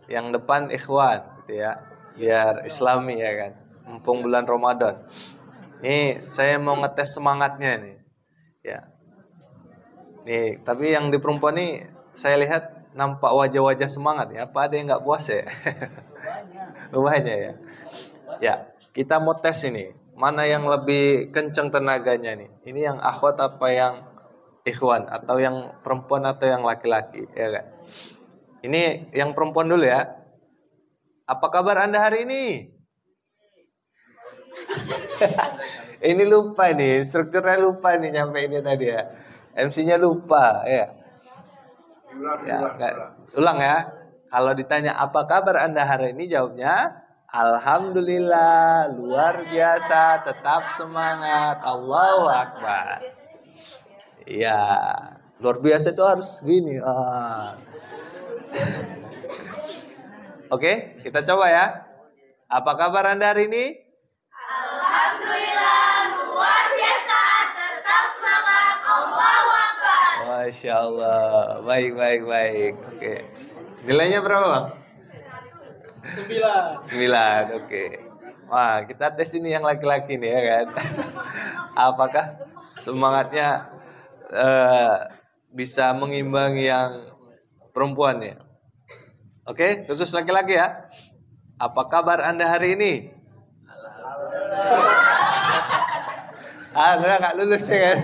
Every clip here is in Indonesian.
yang depan ikhwan gitu ya. Biar islami ya kan. Mumpung bulan Ramadan. Ini saya mau ngetes semangatnya nih. Ya. Nih, tapi yang di perempuan nih saya lihat nampak wajah-wajah semangat ya. Apa ada yang nggak puas ya? Banyak ya. Ya, kita mau tes ini. Mana yang lebih kenceng tenaganya nih? Ini yang akhwat apa yang ikhwan, atau yang perempuan atau yang laki-laki, ya kan? Ini yang perempuan dulu ya. Apa kabar Anda hari ini? Ini lupa nih, strukturnya lupa nih nyampe ini tadi ya. MC-nya lupa ya. Ulang ya. Kalau ditanya apa kabar Anda hari ini, jawabnya alhamdulillah, luar biasa, tetap semangat, Allahu Akbar. Iya, luar biasa itu harus gini. Oke, kita coba ya. Apa kabar Anda hari ini? Alhamdulillah, luar biasa, tetap semangat, Allahu Akbar. Masya Allah, baik. Oke, nilainya berapa Bang? 9, oke. Wah, kita tes ini yang laki-laki nih ya kan. Apakah semangatnya bisa mengimbangi yang perempuan ya? Oke, khusus laki-laki ya. Apa kabar Anda hari ini? Alhamdulillah. Nggak lulus ya kan?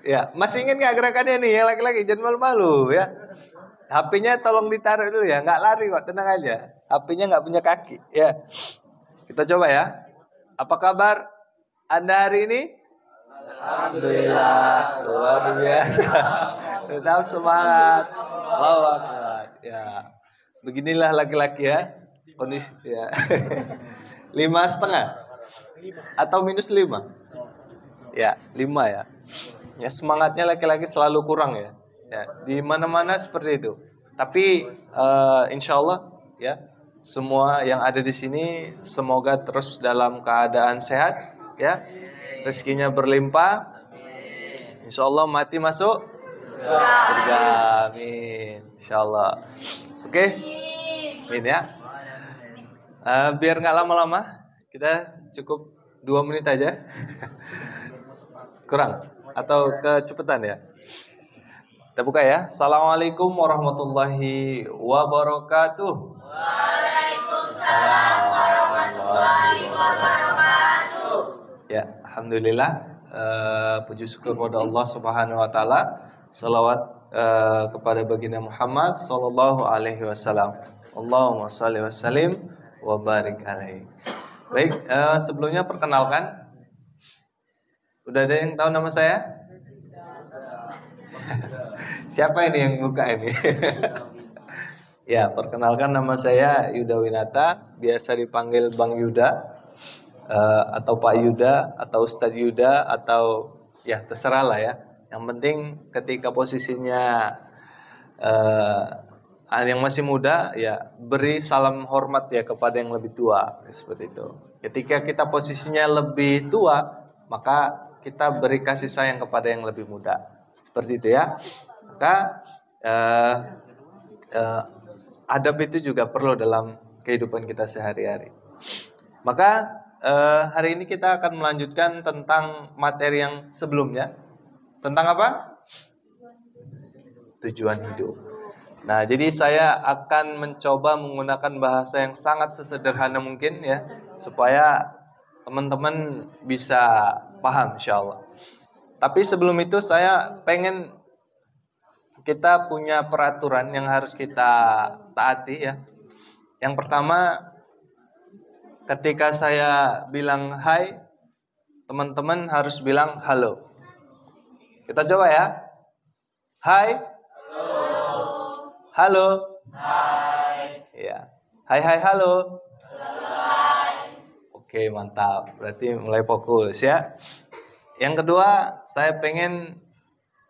Ya, masih ingat nggak gerakannya nih yang laki-laki? Jangan malu-malu ya. HP-nya tolong ditaruh dulu ya, nggak lari kok, tenang aja. HP-nya nggak punya kaki ya. Kita coba ya. Apa kabar Anda hari ini? Alhamdulillah, luar biasa. Tetap semangat. Allahu Akbar. Ya, beginilah laki-laki ya. Kondisi ya. 5,5 atau -5? Ya, 5 ya. Ya, semangatnya laki-laki selalu kurang ya. Ya, di mana-mana seperti itu. Tapi insya Allah ya, semua yang ada di sini semoga terus dalam keadaan sehat ya. Rezekinya berlimpah. Insya Allah mati masuk surga. Amin. Insya Allah. Oke. Amin ya. Biar nggak lama-lama, kita cukup 2 menit aja. Kurang atau kecepatan ya? Kita buka ya. Assalamualaikum warahmatullahi wabarakatuh. Waalaikumsalam warahmatullahi wabarakatuh. Ya, alhamdulillah. Puji syukur kepada Allah Subhanahu wa taala. Salawat kepada baginda Muhammad sallallahu alaihi wasallam. Allahumma shalli wa sallim wa barik alaihi. Baik, sebelumnya perkenalkan. Udah ada yang tahu nama saya? Siapa ini yang buka ini? Ya, perkenalkan nama saya Yuda Winata, biasa dipanggil Bang Yuda, atau Pak Yuda, atau Ustadz Yuda, atau ya terserah lah ya. Yang penting ketika posisinya yang masih muda, ya beri salam hormat ya kepada yang lebih tua, seperti itu. Ketika kita posisinya lebih tua, maka kita beri kasih sayang kepada yang lebih muda, seperti itu ya. Maka adab itu juga perlu dalam kehidupan kita sehari-hari. Maka hari ini kita akan melanjutkan tentang materi yang sebelumnya. Tentang apa? Tujuan hidup. Nah, jadi saya akan mencoba menggunakan bahasa yang sangat sesederhana mungkin ya, supaya teman-teman bisa paham insyaallah. Tapi sebelum itu saya pengen kita punya peraturan yang harus kita taati ya. Yang pertama, ketika saya bilang hai, teman-teman harus bilang halo. Kita coba ya. Hai. Halo. Hai. Ya. Hai halo. Oke, mantap. Berarti mulai fokus ya. Yang kedua, saya pengen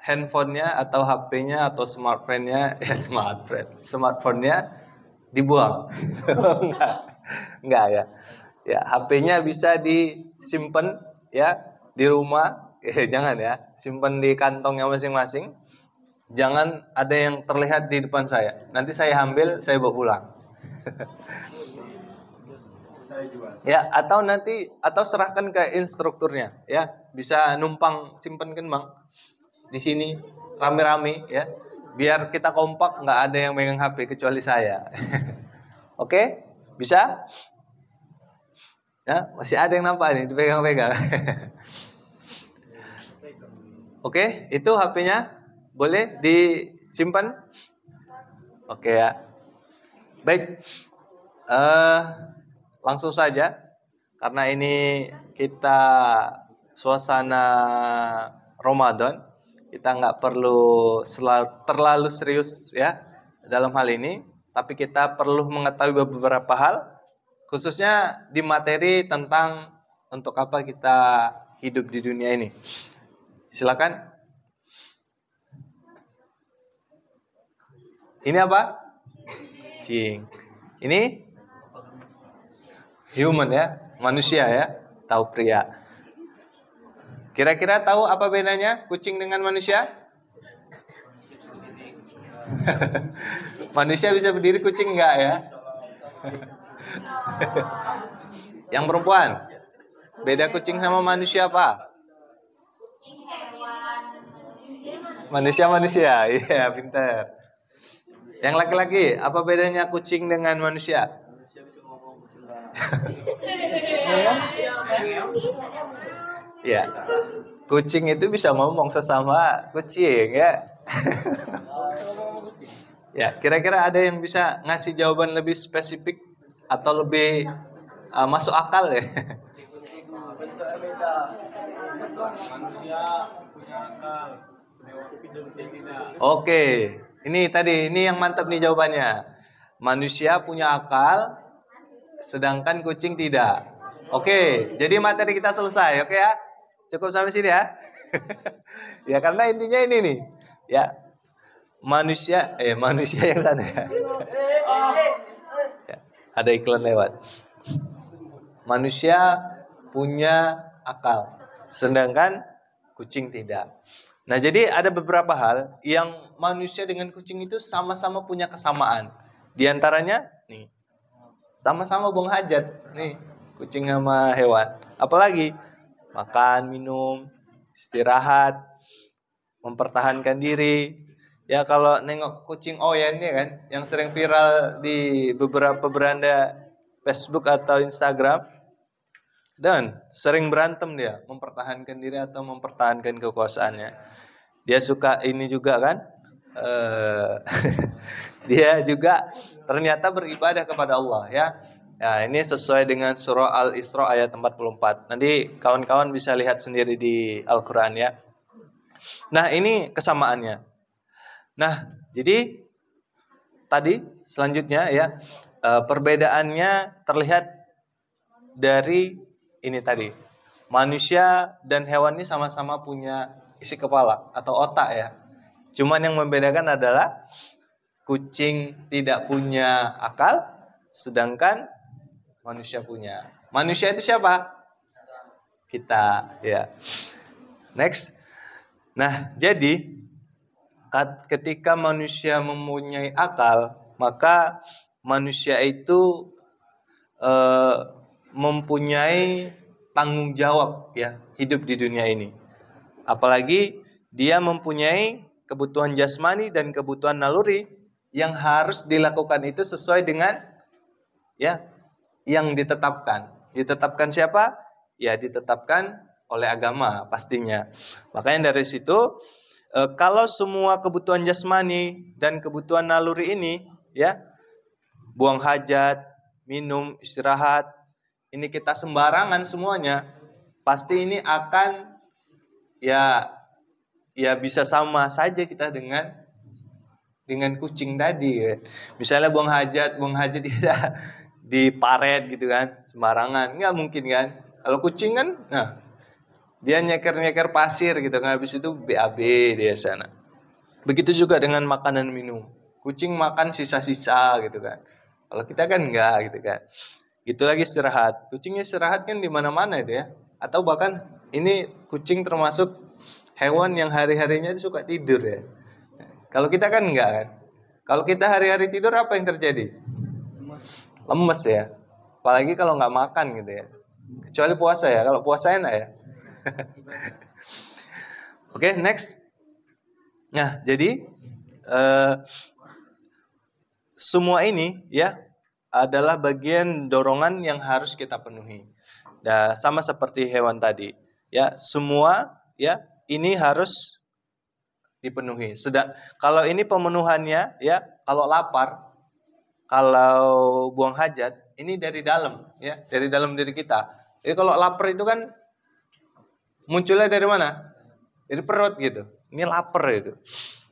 handphonenya atau HP-nya atau smartphone-nya smartphone-nya dibuang. Enggak ya. Ya, HP-nya bisa disimpan ya di rumah. Jangan ya, simpan di kantongnya masing-masing. Jangan ada yang terlihat di depan saya. Nanti saya ambil, saya bawa pulang. Ya, atau serahkan ke instrukturnya, ya. Bisa numpang simpenkan, Bang. Di sini rame-rame, ya. Biar kita kompak, nggak ada yang megang HP kecuali saya. Oke? Bisa? Ya, masih ada yang nampak nih dipegang-pegang. Oke, itu HP-nya boleh disimpan? Oke ya. Baik. Langsung saja karena ini kita suasana Ramadan, kita nggak perlu terlalu serius ya dalam hal ini, tapi kita perlu mengetahui beberapa hal, khususnya di materi tentang untuk apa kita hidup di dunia ini. Silakan. Ini apa? Kucing. Ini human ya, manusia ya, tahu pria. Kira-kira tahu apa bedanya kucing dengan manusia? Manusia bisa berdiri, kucing enggak ya? Yang perempuan, beda kucing sama manusia apa? Manusia, iya pintar. Yang laki-laki, apa bedanya kucing dengan manusia? Ya, kucing itu bisa ngomong sesama kucing ya. Ya, kira-kira ada yang bisa ngasih jawaban lebih spesifik atau lebih masuk akal ya? Manusia punya akal, kucing tidak. Oke, ini yang mantap nih jawabannya. Manusia punya akal, sedangkan kucing tidak. Oke, jadi materi kita selesai, oke ya? Cukup sampai sini ya. Ya karena intinya ini nih, ya. Manusia yang sana ya. Ya, ada iklan lewat. Manusia punya akal, sedangkan kucing tidak. Nah, jadi ada beberapa hal yang manusia dengan kucing itu sama-sama punya kesamaan. Di antaranya nih, sama-sama buang hajat nih, kucing sama hewan. Apalagi makan, minum, istirahat, mempertahankan diri. Ya kalau nengok kucing Oyen ya kan, yang sering viral di beberapa beranda Facebook atau Instagram, dan sering berantem dia, mempertahankan diri atau mempertahankan kekuasaannya. Dia suka ini juga kan, dia juga ternyata beribadah kepada Allah ya. Ya, ini sesuai dengan surah Al-Isra ayat 44. Nanti kawan-kawan bisa lihat sendiri di Al-Quran ya. Nah, ini kesamaannya. Nah, jadi tadi selanjutnya ya, perbedaannya terlihat dari ini tadi. Manusia dan hewan ini sama-sama punya isi kepala atau otak ya. Cuman yang membedakan adalah kucing tidak punya akal, sedangkan manusia punya. Manusia itu siapa? Kita ya. Next. Nah, jadi ketika manusia mempunyai akal, maka manusia itu mempunyai tanggung jawab ya hidup di dunia ini. Apalagi dia mempunyai kebutuhan jasmani dan kebutuhan naluri yang harus dilakukan itu sesuai dengan ya yang ditetapkan. Ditetapkan siapa? Ya ditetapkan oleh agama pastinya. Makanya dari situ kalau semua kebutuhan jasmani dan kebutuhan naluri ini ya, buang hajat, minum, istirahat, ini kita sembarangan semuanya, pasti ini akan ya bisa sama saja kita dengan kucing tadi ya. Misalnya buang hajat tidak di paret gitu kan, sembarangan, nggak mungkin kan. Kalau kucing kan, nah dia nyeker pasir gitu kan, habis itu BAB dia sana. Begitu juga dengan makanan minum. Kucing makan sisa-sisa gitu kan. Kalau kita kan enggak gitu kan. Gitu lagi istirahat. Kucingnya istirahat kan di mana-mana itu ya. Atau bahkan ini kucing termasuk hewan yang hari-harinya itu suka tidur ya. Kalau kita kan enggak kan. Kalau kita hari-hari tidur apa yang terjadi? Lemes ya. Apalagi kalau nggak makan gitu ya. Kecuali puasa ya. Kalau puasa enak ya. Oke, next. Nah, jadi semua ini ya adalah bagian dorongan yang harus kita penuhi. Nah, sama seperti hewan tadi. Ya, semua ya ini harus dipenuhi. Kalau ini pemenuhannya ya, kalau lapar, kalau buang hajat, ini dari dalam ya, dari dalam diri kita. Jadi kalau lapar itu kan munculnya dari mana? Dari perut gitu. Ini lapar itu.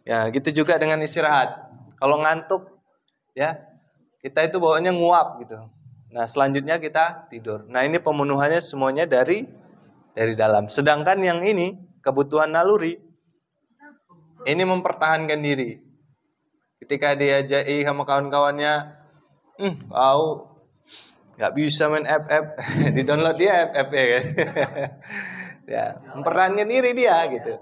Ya, gitu juga dengan istirahat. Kalau ngantuk ya, kita itu bawaannya nguap gitu. Nah, selanjutnya kita tidur. Nah, ini pemenuhannya semuanya dari dalam. Sedangkan yang ini kebutuhan naluri ini mempertahankan diri. Ketika diajai sama kawan-kawannya, kau nggak bisa main FF, di-download dia FF ya kan. Ya, mempertahankan diri dia gitu.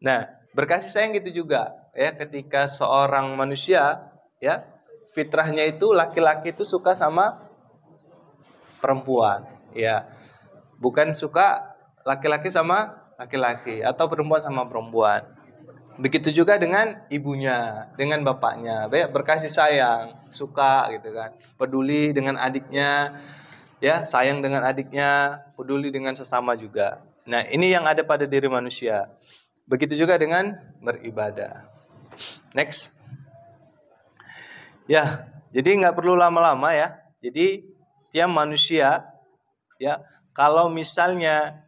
Nah, berkasih sayang gitu juga ya, ketika seorang manusia ya, fitrahnya itu laki-laki itu suka sama perempuan, ya. Bukan suka laki-laki sama laki-laki atau perempuan sama perempuan. Begitu juga dengan ibunya, dengan bapaknya, berkasih sayang, suka gitu kan, peduli dengan adiknya, ya sayang dengan adiknya, peduli dengan sesama juga. Nah, ini yang ada pada diri manusia. Begitu juga dengan beribadah. Next. Ya, jadi nggak perlu lama-lama ya. Jadi tiap manusia, ya kalau misalnya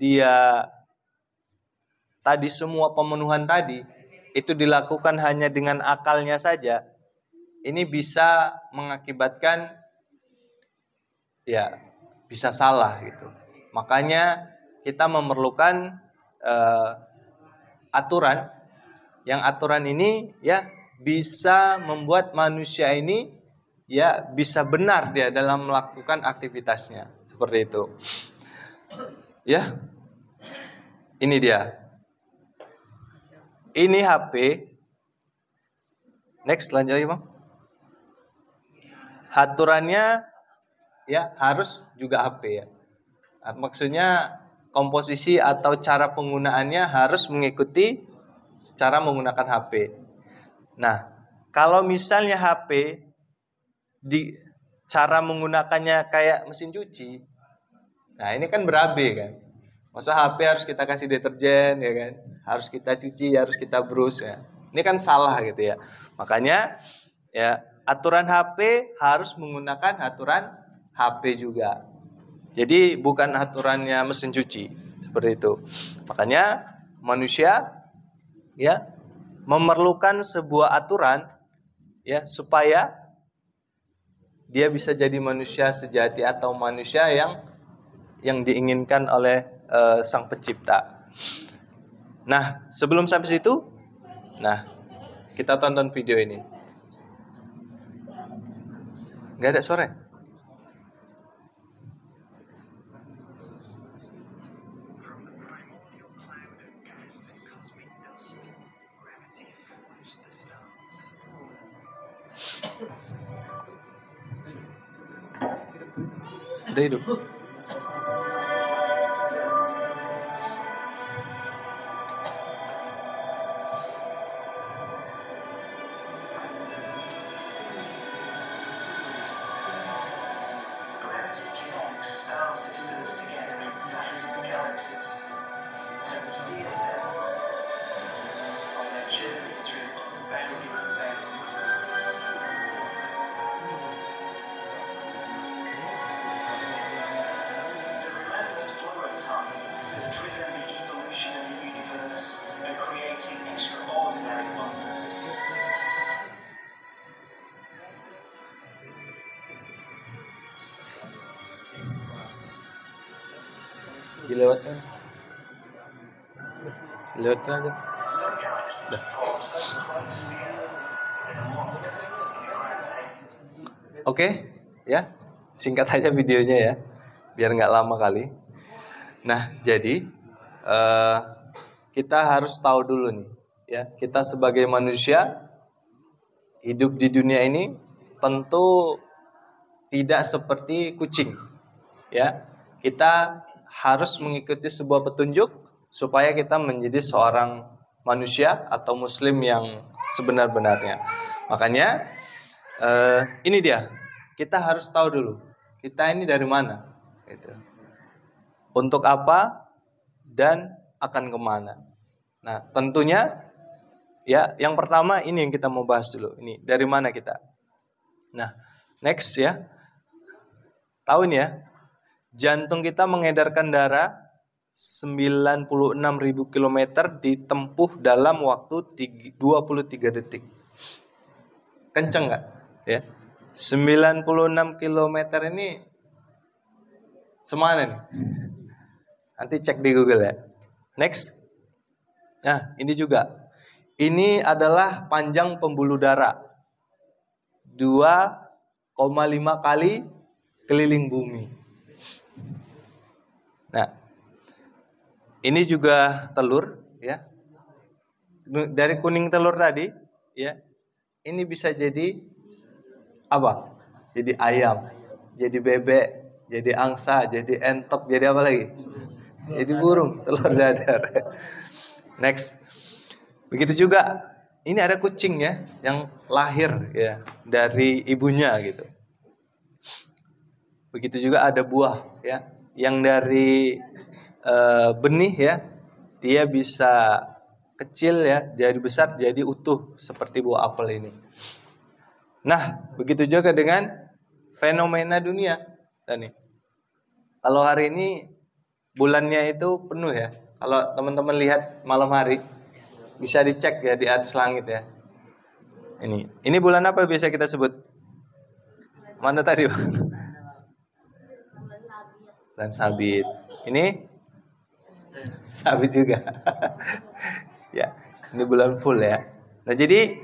dia tadi semua pemenuhan tadi itu dilakukan hanya dengan akalnya saja, ini bisa mengakibatkan ya bisa salah gitu. Makanya kita memerlukan aturan, yang aturan ini ya bisa membuat manusia ini ya bisa benar dia dalam melakukan aktivitasnya, seperti itu. Ya, ini dia. Ini HP. Next, lanjut lagi Bang. Aturannya ya harus juga HP ya. Maksudnya komposisi atau cara penggunaannya harus mengikuti cara menggunakan HP. Nah, kalau misalnya HP di cara menggunakannya kayak mesin cuci, nah ini kan berabe kan. Masa HP harus kita kasih deterjen ya kan, harus kita cuci, harus kita brush ya. Ini kan salah gitu ya. Makanya ya aturan HP harus menggunakan aturan HP juga. Jadi bukan aturannya mesin cuci, seperti itu. Makanya manusia ya memerlukan sebuah aturan ya supaya dia bisa jadi manusia sejati atau manusia yang diinginkan oleh Sang Pencipta. Nah, sebelum sampai situ, nah kita tonton video ini. Gak ada suara? Udah hidup. Dilewatkan aja. Dah. Oke, ya singkat aja videonya ya, biar nggak lama kali. Nah, jadi kita harus tahu dulu nih, ya, kita sebagai manusia hidup di dunia ini tentu tidak seperti kucing. Ya, kita harus mengikuti sebuah petunjuk supaya kita menjadi seorang manusia atau muslim yang sebenar-benarnya. Makanya ini dia, kita harus tahu dulu kita ini dari mana, gitu. Untuk apa dan akan kemana. Nah, tentunya ya, yang pertama ini yang kita mau bahas dulu. Ini dari mana kita. Nah, next ya. Tahu ini ya, jantung kita mengedarkan darah 96.000 km ditempuh dalam waktu 23 detik. Kenceng nggak? Ya. 96 km ini semana nih? Nanti cek di Google ya. Next. Nah, ini juga. Ini adalah panjang pembuluh darah. 2,5 kali keliling bumi. Nah, ini juga telur, ya. Dari kuning telur tadi, ya. Ini bisa jadi apa? Jadi ayam, jadi bebek, jadi angsa, jadi entok, jadi apa lagi? Jadi burung, telur dadar. Next. Begitu juga, ini ada kucing ya, yang lahir ya dari ibunya gitu. Begitu juga ada buah ya, yang dari benih ya, dia bisa kecil ya, jadi besar, jadi utuh seperti buah apel ini. Nah, begitu juga dengan fenomena dunia. Nih, kalau hari ini bulannya itu penuh ya. Kalau teman-teman lihat malam hari, bisa dicek ya di atas langit ya. Ini bulan apa biasa kita sebut? Mana tadi? Bulan sabit. Ini sabit juga. Ya, ini bulan full ya. Nah, jadi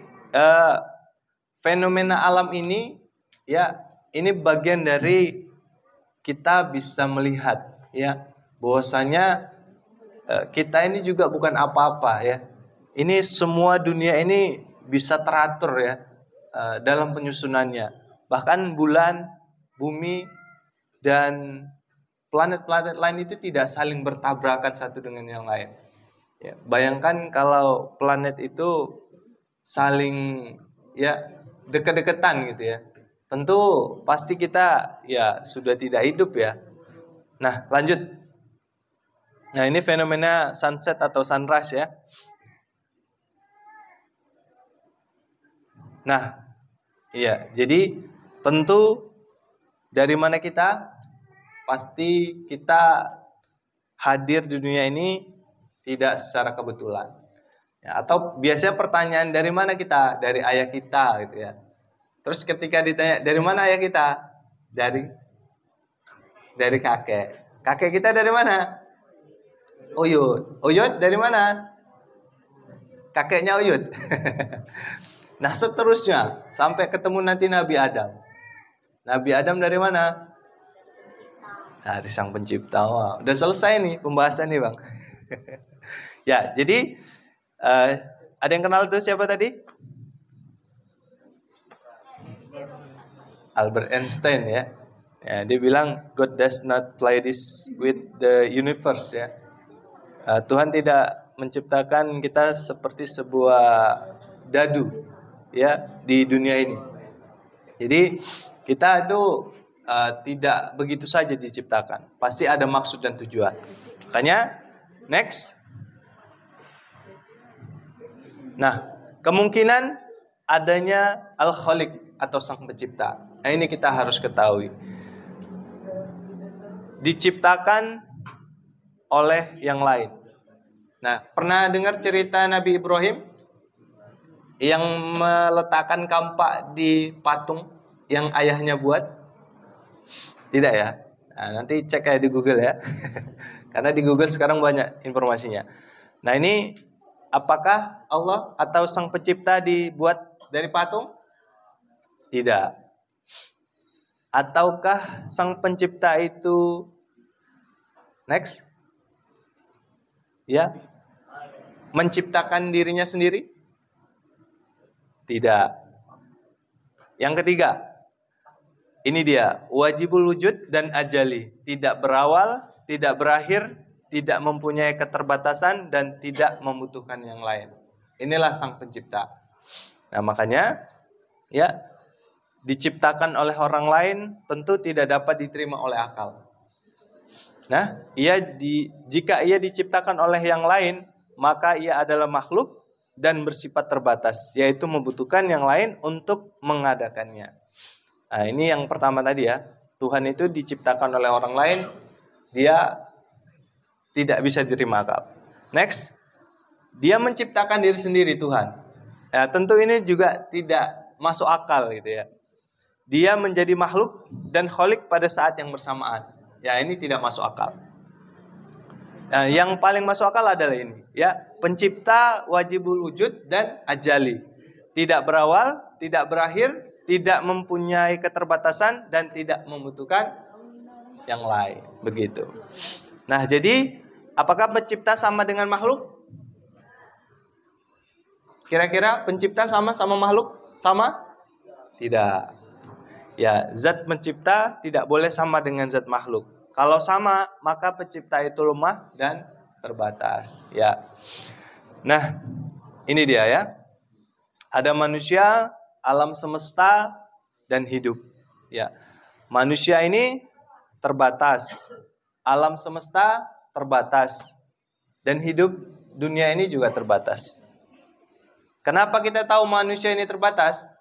fenomena alam ini ya, ini bagian dari kita bisa melihat ya, bahwasanya kita ini juga bukan apa-apa ya. Ini semua dunia ini bisa teratur ya dalam penyusunannya. Bahkan bulan, bumi, dan planet-planet lain itu tidak saling bertabrakan satu dengan yang lain. Ya, bayangkan kalau planet itu saling ya dekat-dekatan gitu ya. Tentu pasti kita ya sudah tidak hidup ya. Nah, lanjut. Nah, ini fenomena sunset atau sunrise ya. Nah, iya, jadi tentu dari mana kita? Pasti kita hadir di dunia ini tidak secara kebetulan. Ya, atau biasanya pertanyaan dari mana kita? Dari ayah kita gitu ya. Terus ketika ditanya dari mana ayah kita? Dari kakek. Kakek kita dari mana? Uyut. Uyut dari mana? Kakeknya Uyut. Nah, seterusnya sampai ketemu nanti Nabi Adam. Nabi Adam dari mana? Dari Sang Pencipta. Wah, udah selesai nih pembahasan nih, Bang. Ya, jadi ada yang kenal tuh siapa tadi? Albert Einstein ya. Ya, dia bilang God does not play this with the universe ya. Tuhan tidak menciptakan kita seperti sebuah dadu ya di dunia ini. Jadi kita itu tidak begitu saja diciptakan. Pasti ada maksud dan tujuan. Makanya next. Nah, kemungkinan adanya Al-Khaliq atau Sang Pencipta. Nah, ini kita harus ketahui. Diciptakan oleh yang lain. Nah, pernah dengar cerita Nabi Ibrahim yang meletakkan kampak di patung yang ayahnya buat? Tidak ya? Nah, nanti cek ya di Google ya. Karena di Google sekarang banyak informasinya. Nah, ini apakah Allah atau Sang Pencipta dibuat dari patung? Tidak. Ataukah Sang Pencipta itu next? Ya. menciptakan dirinya sendiri? Tidak. Yang ketiga, ini dia, wajibul wujud dan ajali. Tidak berawal, tidak berakhir, tidak mempunyai keterbatasan, dan tidak membutuhkan yang lain. Inilah sang pencipta. Nah makanya, ya, diciptakan oleh orang lain tentu tidak dapat diterima oleh akal. Nah, jika ia diciptakan oleh yang lain, maka ia adalah makhluk dan bersifat terbatas, yaitu membutuhkan yang lain untuk mengadakannya. Nah, ini yang pertama tadi ya. Tuhan itu diciptakan oleh orang lain, dia tidak bisa diterima akal. Next, dia menciptakan diri sendiri Tuhan. Ya, tentu ini juga tidak masuk akal gitu ya. Dia menjadi makhluk dan kholik pada saat yang bersamaan. Ya, ini tidak masuk akal. Nah, yang paling masuk akal adalah ini, ya, pencipta, wajibul wujud dan ajali. Tidak berawal, tidak berakhir, tidak mempunyai keterbatasan dan tidak membutuhkan yang lain, begitu. Nah, jadi apakah pencipta sama dengan makhluk? Kira-kira pencipta sama makhluk? Sama? Tidak. Ya, zat pencipta tidak boleh sama dengan zat makhluk. Kalau sama, maka pencipta itu lemah dan terbatas. Ya. Nah, ini dia ya. Ada manusia, alam semesta, dan hidup. Ya. Manusia ini terbatas. Alam semesta terbatas. Dan hidup dunia ini juga terbatas. Kenapa kita tahu manusia ini terbatas?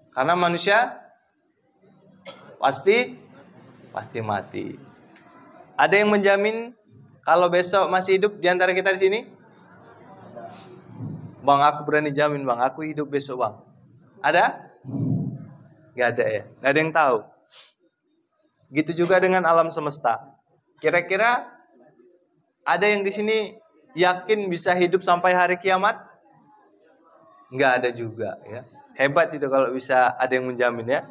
Karena manusia pasti mati. Ada yang menjamin kalau besok masih hidup di antara kita di sini? Bang, aku berani jamin bang, aku hidup besok bang. Ada? Gak ada ya? Gak ada yang tahu. Gitu juga dengan alam semesta. Kira-kira ada yang di sini yakin bisa hidup sampai hari kiamat? Gak ada juga ya. Hebat itu kalau bisa ada yang menjamin ya.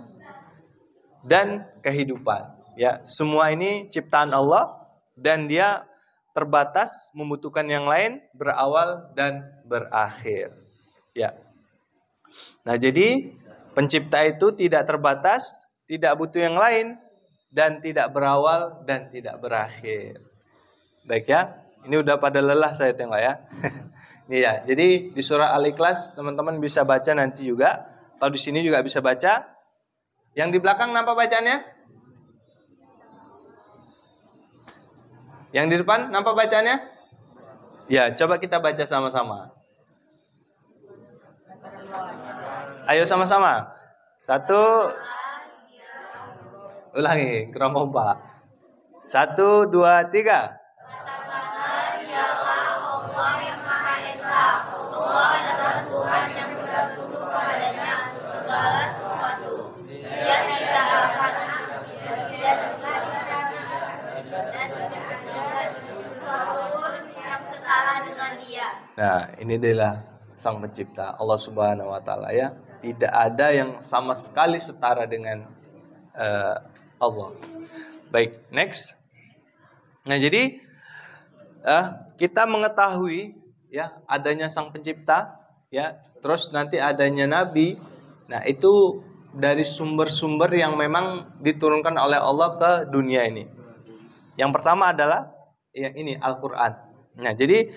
Dan kehidupan. Ya, semua ini ciptaan Allah dan dia terbatas, membutuhkan yang lain, berawal dan berakhir. Ya. Nah, jadi pencipta itu tidak terbatas, tidak butuh yang lain, dan tidak berawal dan tidak berakhir. Baik ya. Ini udah pada lelah saya tengok ya. Ini ya. Jadi di surah Al-Ikhlas teman-teman bisa baca nanti juga, atau di sini juga bisa baca. Yang di belakang nampak bacanya? Yang di depan nampak bacanya? Ya, coba kita baca sama-sama. Ayo sama-sama. 1. Ulangi, kurang kompak. 1, 2, 3. Katakanlah dialah Allah yang Maha Esa. Allah adalah Tuhan yang bergantung kepadanya segala sesuatu. Dia tidak akan yang setara dengan dia. Nah, ini adalah sang pencipta Allah Subhanahu wa taala ya. Tidak ada yang sama sekali setara dengan Allah. Baik, next. Nah, jadi kita mengetahui ya adanya sang pencipta ya, terus nanti adanya nabi. Nah, itu dari sumber-sumber yang memang diturunkan oleh Allah ke dunia ini. Yang pertama adalah yang ini Al-Qur'an. Nah, jadi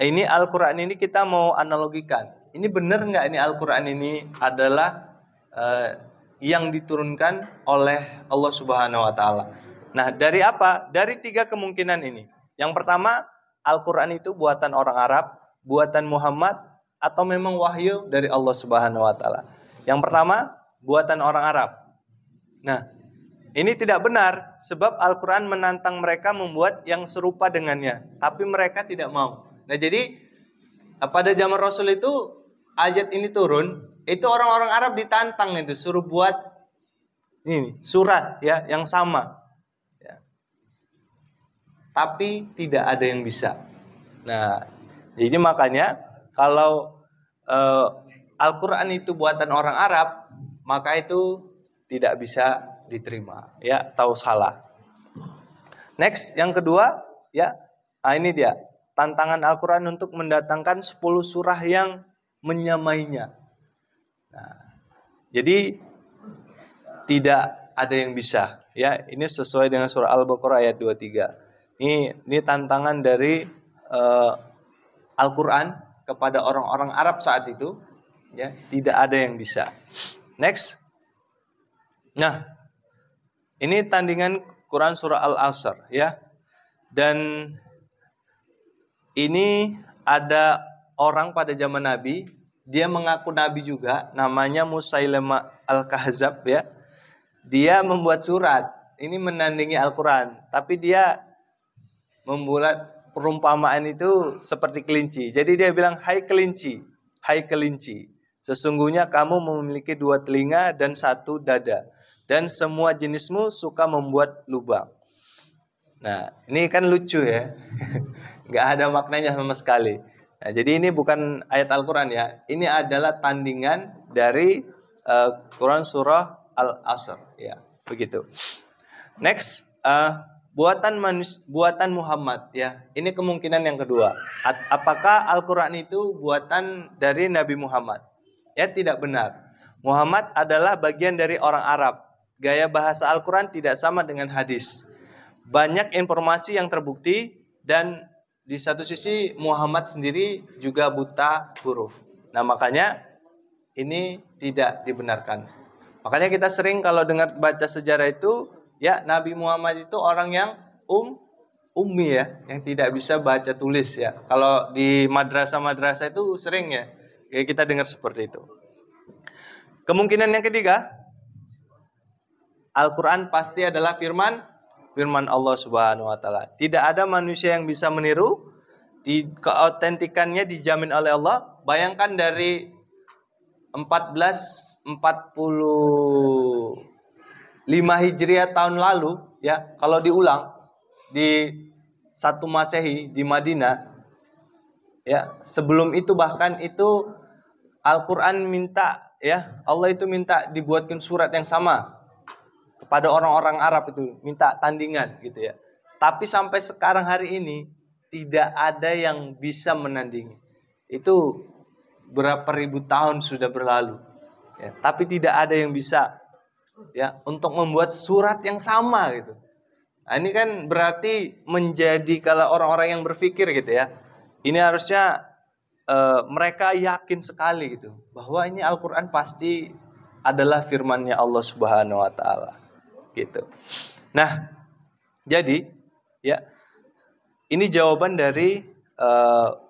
ini Al-Qur'an ini kita mau analogikan. Ini benar nggak ini Al-Qur'an ini adalah yang diturunkan oleh Allah Subhanahu wa taala. Nah, dari apa? Dari 3 kemungkinan ini. Yang pertama, Al-Qur'an itu buatan orang Arab, buatan Muhammad, atau memang wahyu dari Allah Subhanahu wa taala. Yang pertama, buatan orang Arab. Nah, ini tidak benar sebab Al-Qur'an menantang mereka membuat yang serupa dengannya, tapi mereka tidak mau. Nah, jadi pada zaman Rasul itu ayat ini turun, itu orang-orang Arab ditantang itu suruh buat ini surat ya yang sama. Ya. Tapi tidak ada yang bisa. Nah, jadi makanya kalau Al-Qur'an itu buatan orang Arab, maka itu tidak bisa diterima, ya, tahu salah. Next, yang kedua, ya, ini dia tantangan Al-Quran untuk mendatangkan 10 surah yang menyamainya. Nah, jadi tidak ada yang bisa. Ya, ini sesuai dengan surah Al-Baqarah ayat 23. Ini tantangan dari Al-Quran kepada orang-orang Arab saat itu. Ya, tidak ada yang bisa. Next. Nah, ini tandingan Quran surah Al-Asr, ya. Dan ini ada orang pada zaman Nabi, dia mengaku Nabi juga, namanya Musailamah Al-Kahzab, ya. Dia membuat surat, ini menandingi Al-Quran, tapi dia membuat perumpamaan itu seperti kelinci. Jadi dia bilang, hai kelinci, sesungguhnya kamu memiliki 2 telinga dan 1 dada, dan semua jenismu suka membuat lubang. Nah, ini kan lucu ya, nggak ada maknanya sama sekali. Nah, jadi ini bukan ayat Al-Quran ya, ini adalah tandingan dari Quran surah Al-Asr, ya, begitu. Next, buatan Muhammad, ya. Ini kemungkinan yang kedua. Apakah Al-Quran itu buatan dari Nabi Muhammad? Ya, tidak benar. Muhammad adalah bagian dari orang Arab. Gaya bahasa Al-Quran tidak sama dengan hadis. Banyak informasi yang terbukti, dan di satu sisi Muhammad sendiri juga buta huruf. Nah, makanya ini tidak dibenarkan. Makanya kita sering kalau dengar baca sejarah itu, ya, Nabi Muhammad itu orang yang ummi ya, yang tidak bisa baca tulis ya. Kalau di madrasah-madrasah itu sering ya, kita dengar seperti itu. Kemungkinan yang ketiga, Al-Quran pasti adalah firman Allah Subhanahu wa taala. Tidak ada manusia yang bisa meniru, keautentikannya dijamin oleh Allah. Bayangkan dari 1445 Hijriah tahun lalu, ya, kalau diulang di 1 Masehi di Madinah, ya, sebelum itu bahkan itu Al-Quran minta, ya, Allah itu minta dibuatkan surat yang sama kepada orang-orang Arab, itu minta tandingan gitu ya. Tapi sampai sekarang hari ini tidak ada yang bisa menandingi. Itu berapa ribu tahun sudah berlalu, ya, tapi tidak ada yang bisa, ya, untuk membuat surat yang sama gitu. Nah, ini kan berarti menjadi, kalau orang-orang yang berpikir gitu ya, ini harusnya mereka yakin sekali gitu bahwa ini Al-Quran pasti adalah firman-Nya Allah Subhanahu wa taala gitu. Nah, jadi ya, ini jawaban dari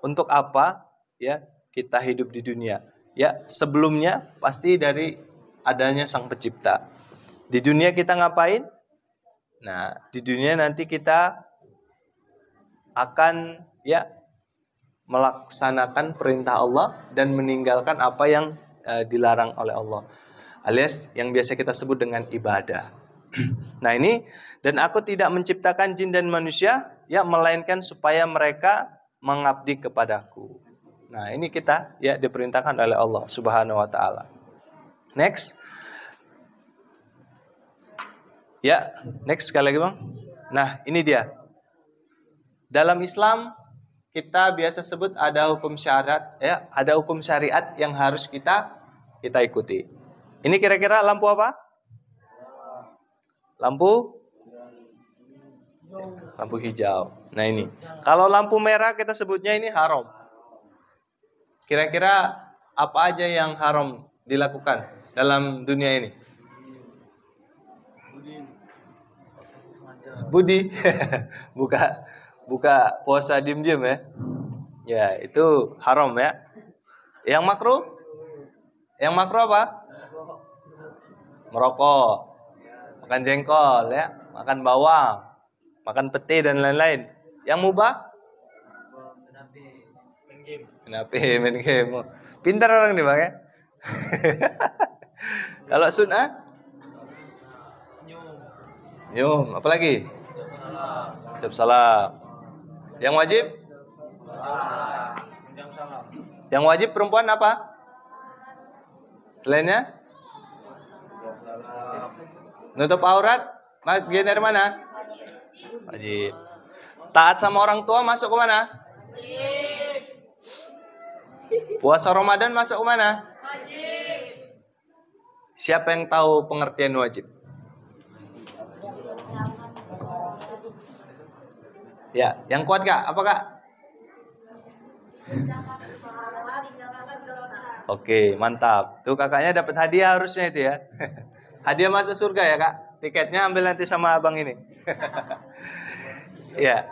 untuk apa ya kita hidup di dunia. Ya, sebelumnya pasti dari adanya Sang Pencipta. Di dunia kita ngapain? Nah, di dunia nanti kita akan, ya, melaksanakan perintah Allah dan meninggalkan apa yang dilarang oleh Allah, alias yang biasa kita sebut dengan ibadah. Nah, ini, dan aku tidak menciptakan jin dan manusia, ya, melainkan supaya mereka mengabdi kepadaku. Nah, ini kita, ya, diperintahkan oleh Allah Subhanahu wa taala. Next. Ya, next sekali lagi, Bang. Nah, ini dia. Dalam Islam kita biasa sebut ada hukum syariat, ya, ada hukum syariat yang harus kita ikuti. Ini kira-kira lampu apa? Lampu hijau. Nah, ini. Kalau lampu merah kita sebutnya ini haram. Kira-kira apa aja yang haram dilakukan dalam dunia ini? Budi. buka puasa diam-diam ya. Ya, itu haram ya. Yang makruh? Yang makruh apa? Merokok, makan jengkol ya, makan bawang, makan pete dan lain-lain. Yang mubah? Kenapa main game? Pintar orang nih, Bang ya. Kalau sunnah? Senyum. Apa lagi? Ucap salam. Yang wajib? Yang wajib perempuan apa? Selainnya? Nutup aurat? Bagian dari mana? Wajib. Taat sama orang tua masuk ke mana? Puasa Ramadan masuk ke mana? Siapa yang tahu pengertian wajib? Ya, yang kuat Kak, apa Kak? Oke, mantap. Tuh kakaknya dapat hadiah harusnya itu ya. Hadiah masuk surga ya Kak. Tiketnya ambil nanti sama abang ini. Ya,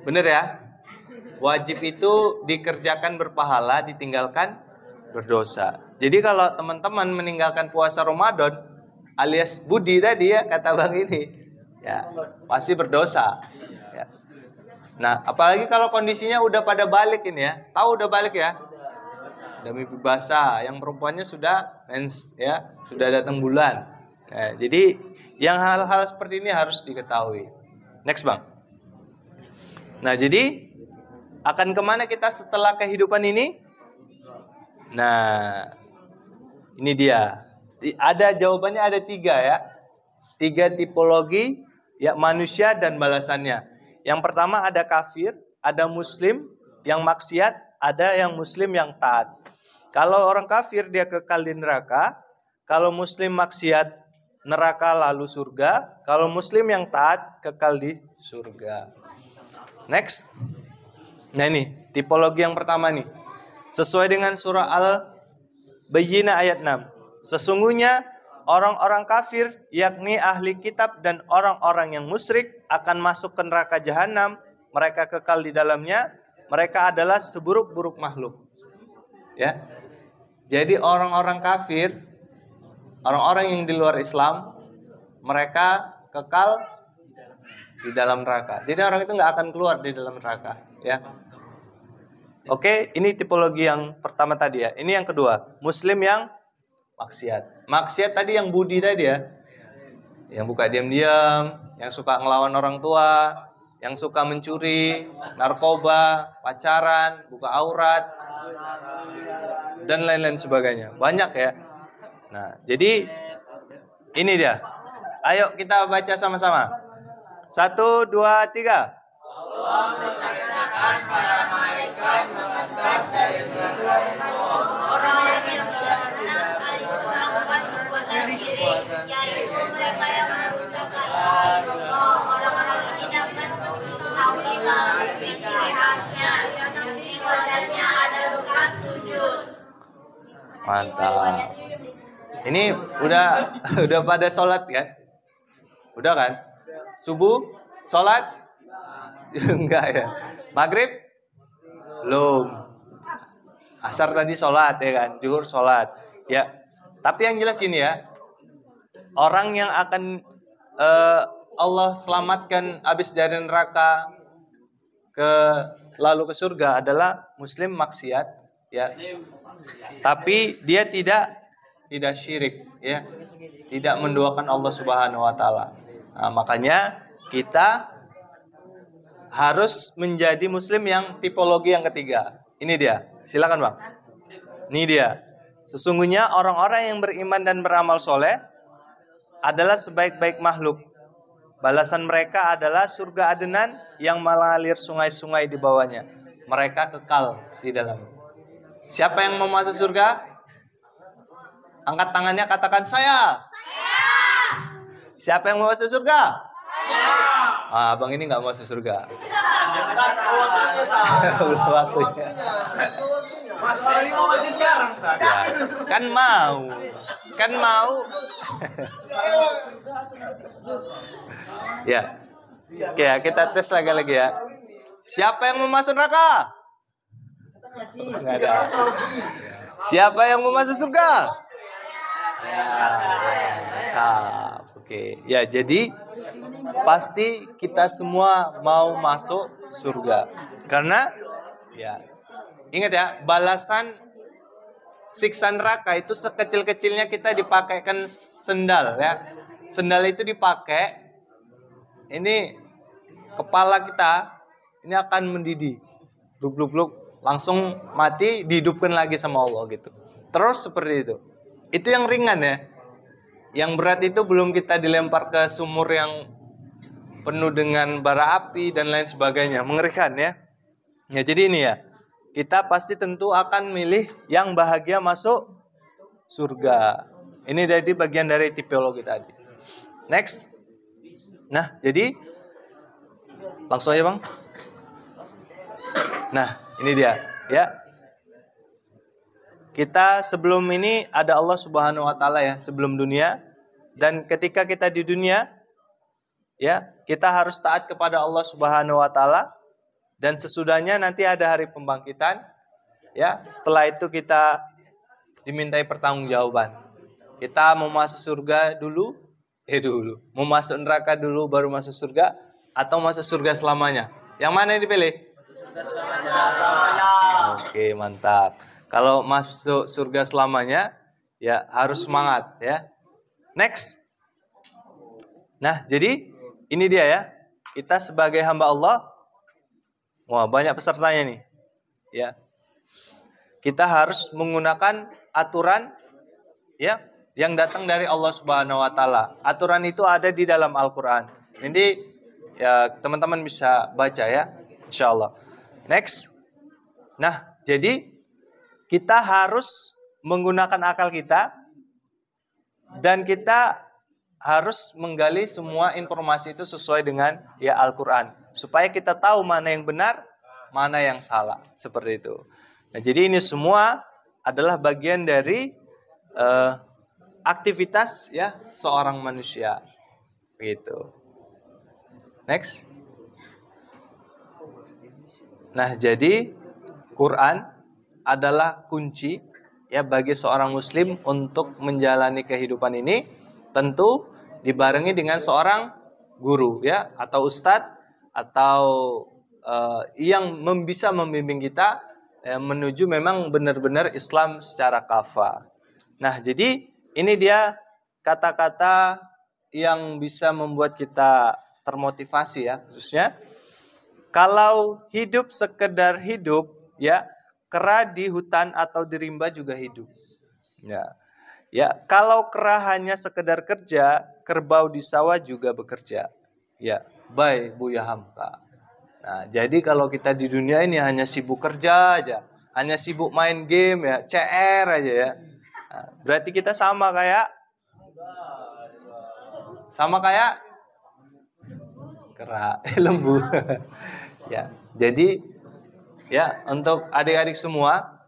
bener ya. Wajib itu dikerjakan berpahala, ditinggalkan berdosa. Jadi kalau teman-teman meninggalkan puasa Ramadan, alias Budi tadi ya kata bang ini, ya pasti berdosa. Ya. Nah, apalagi kalau kondisinya udah pada balik ini ya, tahu udah balik ya, udah mimpi basah, yang perempuannya sudah mens, ya sudah datang bulan. Nah, jadi yang hal-hal seperti ini harus diketahui. Next bang. Nah, jadi akan kemana kita setelah kehidupan ini? Nah, ini dia. Ada jawabannya ada 3 ya. 3 tipologi ya manusia dan balasannya. Yang pertama ada kafir, ada muslim yang maksiat, ada yang muslim yang taat. Kalau orang kafir dia kekal di neraka, kalau muslim maksiat neraka lalu surga, kalau muslim yang taat kekal di surga. Next. Nah ini tipologi yang pertama nih. Sesuai dengan surah Al-Bayyinah ayat 6. Sesungguhnya orang-orang kafir yakni ahli kitab dan orang-orang yang musyrik akan masuk ke neraka jahanam. Mereka kekal di dalamnya. Mereka adalah seburuk-buruk makhluk. Ya. Jadi orang-orang kafir, orang-orang yang di luar Islam, mereka kekal di dalam neraka. Jadi orang itu nggak akan keluar di dalam neraka. Ya. Oke, ini tipologi yang pertama tadi ya. Ini yang kedua, muslim yang maksiat. Maksiat tadi yang budi tadi ya. Yang buka diam-diam, yang suka ngelawan orang tua, yang suka mencuri, narkoba, pacaran, buka aurat, dan lain-lain sebagainya. Banyak ya. Nah, jadi ini dia. Ayo kita baca sama-sama. 1, 2, 3. Allah memerintahkan para malaikat mengegas dari orang yang tidak benar sekaligus melakukan perbuatan syirik, yaitu mereka yang mengucap la ilaha illallah. Orang-orang ini dapat diketahui melalui ciri khasnya, di wajahnya ada bekas sujud. Mantap. Ini udah pada sholat kan? Udah kan? Subuh sholat? Enggak ya. Maghrib? Belum. Asar tadi sholat ya kan? Zuhur sholat. Ya. Tapi yang jelas ini ya. Orang yang akan Allah selamatkan habis dari neraka lalu ke surga adalah muslim maksiat ya. Tapi dia tidak syirik ya. Tidak menduakan Allah Subhanahu wa taala. Nah, makanya kita harus menjadi muslim yang tipologi yang ketiga. Ini dia. Silakan Bang. Ini dia. Sesungguhnya orang-orang yang beriman dan beramal soleh adalah sebaik-baik makhluk. Balasan mereka adalah surga adenan yang mengalir sungai-sungai di bawahnya. Mereka kekal di dalam. Siapa yang mau masuk surga? Angkat tangannya, katakan saya. Siapa yang mau masuk surga? Abang ini nggak mau masuk surga. Belum waktunya. Ya, kan mau. Ya. Oke ya, kita tes lagi ya. Siapa yang mau masuk neraka? Nggak ada. Siapa yang mau masuk surga? Oke. Ya, jadi pasti kita semua mau masuk surga. Karena ya, ingat ya, balasan siksa neraka itu sekecil-kecilnya kita dipakaikan sendal ya. Sendal itu dipakai, ini kepala kita ini akan mendidih. Bluk-bluk-bluk, langsung mati, dihidupkan lagi sama Allah gitu. Terus seperti itu. Itu yang ringan ya. Yang berat itu belum kita dilempar ke sumur yang penuh dengan bara api dan lain sebagainya. Mengerikan ya. Ya, jadi ini ya. Kita pasti tentu akan milih yang bahagia masuk surga. Ini jadi bagian dari tipologi tadi. Next. Nah, jadi langsung aja, Bang. Nah, ini dia, ya. Kita sebelum ini ada Allah Subhanahu wa taala ya, sebelum dunia. Dan ketika kita di dunia, ya, kita harus taat kepada Allah Subhanahu wa taala, dan sesudahnya nanti ada hari pembangkitan, ya. Setelah itu kita dimintai pertanggungjawaban. Kita mau masuk surga dulu, mau masuk neraka dulu baru masuk surga, atau masuk surga selamanya. Yang mana yang dipilih? Oke, mantap. Kalau masuk surga selamanya, ya harus semangat ya. Next. Nah, jadi ini dia ya. Kita sebagai hamba Allah, wah banyak pesertanya nih. Ya. Kita harus menggunakan aturan ya yang datang dari Allah Subhanahu wa taala. Aturan itu ada di dalam Al-Qur'an. Ini ya teman-teman bisa baca ya, insyaallah. Next. Nah, jadi kita harus menggunakan akal kita dan kita harus menggali semua informasi itu sesuai dengan ya Al-Qur'an supaya kita tahu mana yang benar, mana yang salah, seperti itu. Nah, jadi ini semua adalah bagian dari aktivitas ya seorang manusia. Begitu. Next. Nah, jadi Quran adalah kunci ya bagi seorang muslim untuk menjalani kehidupan ini, tentu dibarengi dengan seorang guru ya atau ustadz atau yang bisa membimbing kita menuju memang benar-benar Islam secara kafah. Nah, jadi ini dia kata-kata yang bisa membuat kita termotivasi ya, khususnya kalau hidup sekedar hidup ya, kera di hutan atau di rimba juga hidup. Ya. Ya, kalau kera hanya sekedar kerja, kerbau di sawah juga bekerja. Ya, bye Buya Hamka. Nah, jadi kalau kita di dunia ini hanya sibuk kerja aja, hanya sibuk main game ya, CR aja ya. Nah, berarti kita sama kayak kera, lembu. Ya, jadi ya untuk adik-adik semua,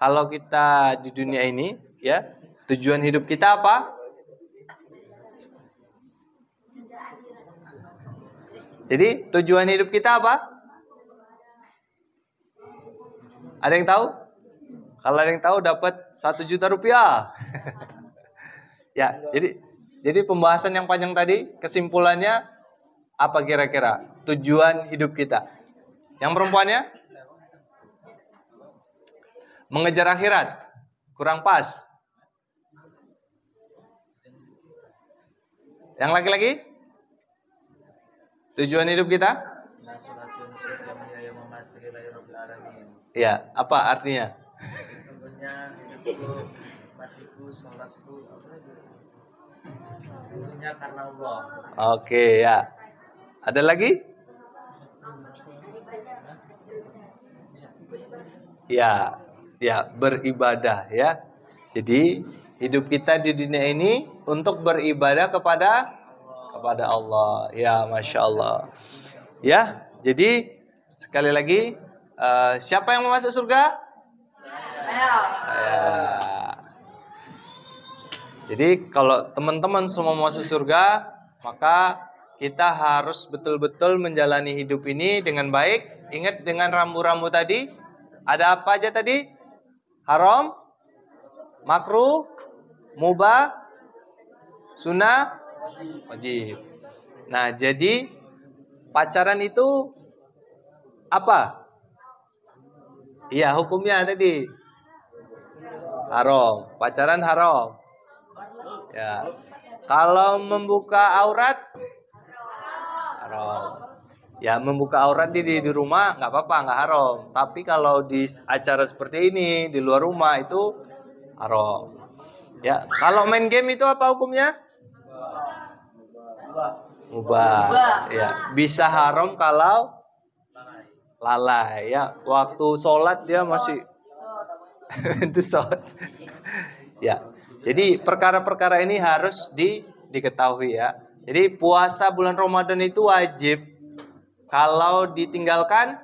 kalau kita di dunia ini ya, tujuan hidup kita apa? Jadi tujuan hidup kita apa? Ada yang tahu? Kalau ada yang tahu dapat 1 juta rupiah. Ya, jadi pembahasan yang panjang tadi kesimpulannya apa kira-kira tujuan hidup kita? Yang perempuannya? Mengejar akhirat. Kurang pas. Yang laki-laki? Tujuan hidup kita? Ya, apa artinya? Sesungguhnya hidupku, matiku, sholatku, sesungguhnya karena Allah. Oke, ya. Ada lagi? Ya, ya beribadah ya. Jadi hidup kita di dunia ini untuk beribadah kepada Allah. Ya, Masya Allah. Ya, jadi sekali lagi siapa yang mau masuk surga? Saya. Jadi kalau teman-teman semua mau masuk surga, maka kita harus betul-betul menjalani hidup ini dengan baik. Ingat dengan rambu-rambu tadi. Ada apa aja tadi? Haram, makruh, mubah, sunnah, wajib. Nah, jadi pacaran itu apa? Iya, hukumnya tadi haram. Pacaran haram. Ya. Kalau membuka aurat haram. Ya, membuka aurat di rumah nggak apa-apa, nggak haram. Tapi kalau di acara seperti ini di luar rumah itu haram. Ya, kalau main game itu apa hukumnya? Mubah. Ya, bisa haram kalau lalai ya. Waktu sholat dia masih itu sholat. Ya. Jadi perkara-perkara ini harus diketahui ya. Jadi puasa bulan Ramadan itu wajib. Kalau ditinggalkan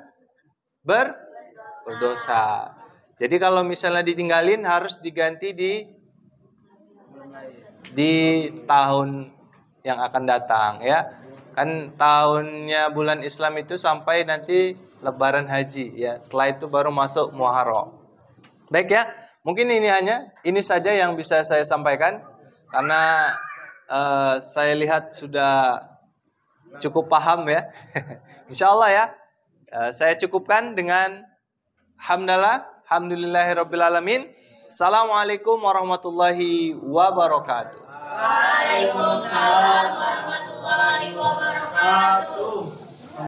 berdosa. Jadi kalau misalnya ditinggalin harus diganti di tahun yang akan datang ya. Kan tahunnya bulan Islam itu sampai nanti Lebaran Haji ya. Setelah itu baru masuk Muharram. Baik ya. Mungkin ini saja yang bisa saya sampaikan karena saya lihat sudah cukup paham ya. Insya Allah ya. Saya cukupkan dengan Alhamdulillahirrabbilalamin. Assalamualaikum warahmatullahi wabarakatuh. Waalaikumsalam warahmatullahi wabarakatuh.